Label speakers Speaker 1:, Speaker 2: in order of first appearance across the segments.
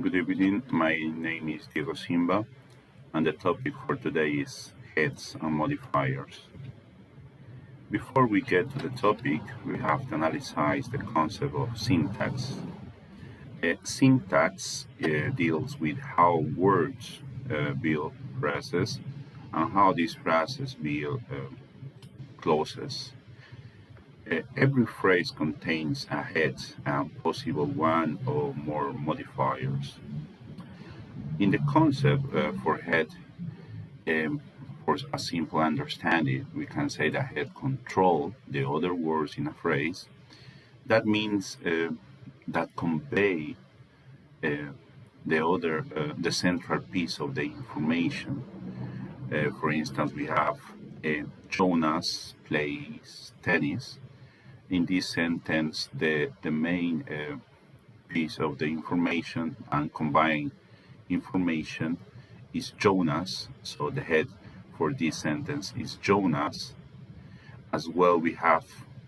Speaker 1: Good evening. My name is Diego Simba, and the topic for today is heads and modifiers. Before we get to the topic, we have to analyze the concept of syntax. Syntax deals with how words build phrases and how these phrases build clauses. Every phrase contains a head and possible one or more modifiers. In the concept for head, Um, for a simple understanding, we can say that head control the other words in a phrase. That means that convey uh, the central piece of the information. For instance, we have Jonas plays tennis. In this sentence, the main piece of the information and combined information is Jonas. So the head for this sentence is Jonas. As well, we have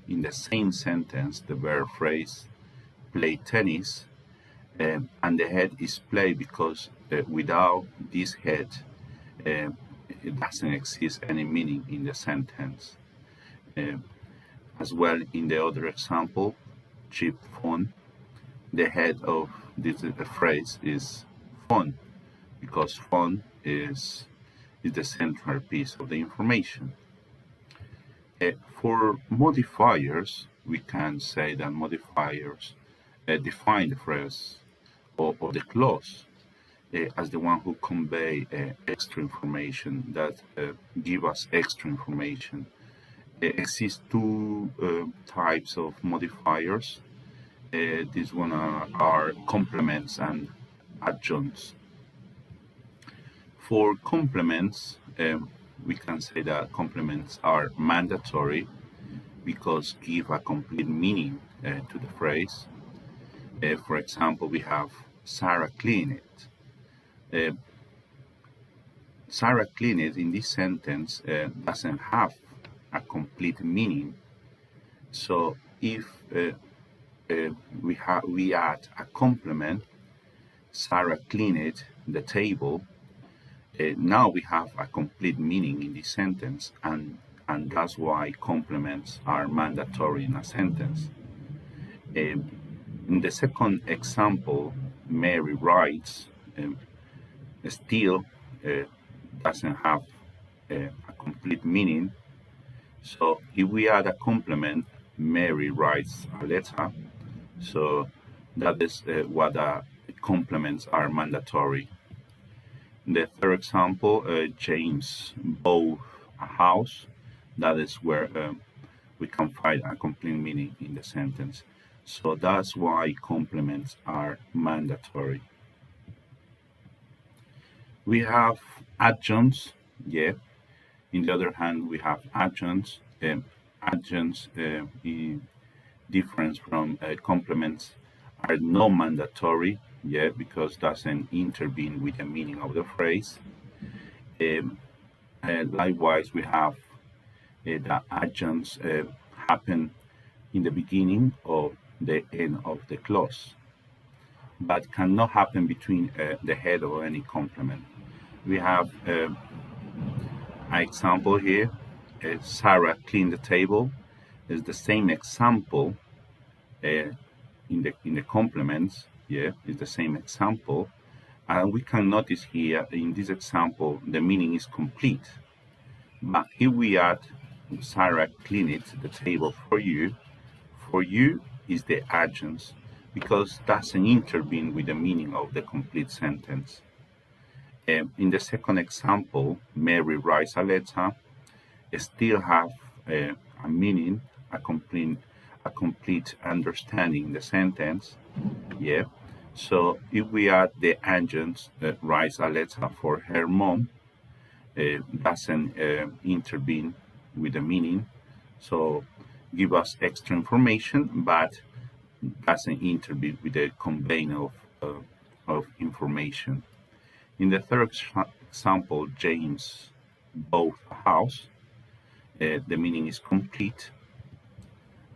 Speaker 1: in the same sentence the verb phrase play tennis, and the head is play because without this head, it doesn't exist any meaning in the sentence. Um, as well, in the other example, cheap phone, the head of this phrase is phone because phone is the central piece of the information. For modifiers, we can say that modifiers define the phrase or the clause as the one who convey extra information that give us extra information. Exist two types of modifiers. These one are complements and adjuncts. For complements, we can say that complements are mandatory because give a complete meaning to the phrase. For example, we have Sarah cleaned it. Sarah cleaned it in this sentence doesn't have a complete meaning. So if we add a complement, Sarah cleaned the table. Now we have a complete meaning in this sentence, and that's why complements are mandatory in a sentence. In the second example, Mary writes, still doesn't have a complete meaning. So if we add a complement, Mary writes a letter. So that is what complements are mandatory. In the third example, James bought a house. That is where we can find a complete meaning in the sentence. So that's why complements are mandatory. We have adjuncts, yeah. In the other hand, we have adjuncts. Adjuncts, in difference from complements, are not mandatory, yeah, because doesn't intervene with the meaning of the phrase. Likewise, we have the adjuncts happen in the beginning or the end of the clause, but cannot happen between the head or any complement. We have an example here. Sarah cleaned the table. Is the same example in the complements. Yeah, it's the same example. And we can notice here in this example, the meaning is complete. But here we add Sarah cleaned the table for you. For you is the adjuncts because doesn't intervene with the meaning of the complete sentence. In the second example, Mary writes a letter, still have a meaning, a complete understanding in the sentence. Yeah. So if we add the adjuncts, writes a letter for her mom, doesn't intervene with the meaning. So give us extra information, but doesn't intervene with the conveying of information. In the third example, James bought a house. The meaning is complete.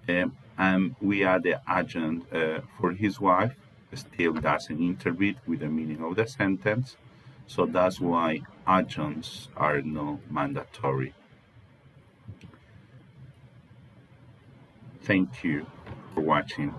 Speaker 1: And we add the adjunct for his wife. still doesn't interpret with the meaning of the sentence. So that's why adjuncts are not mandatory. Thank you for watching.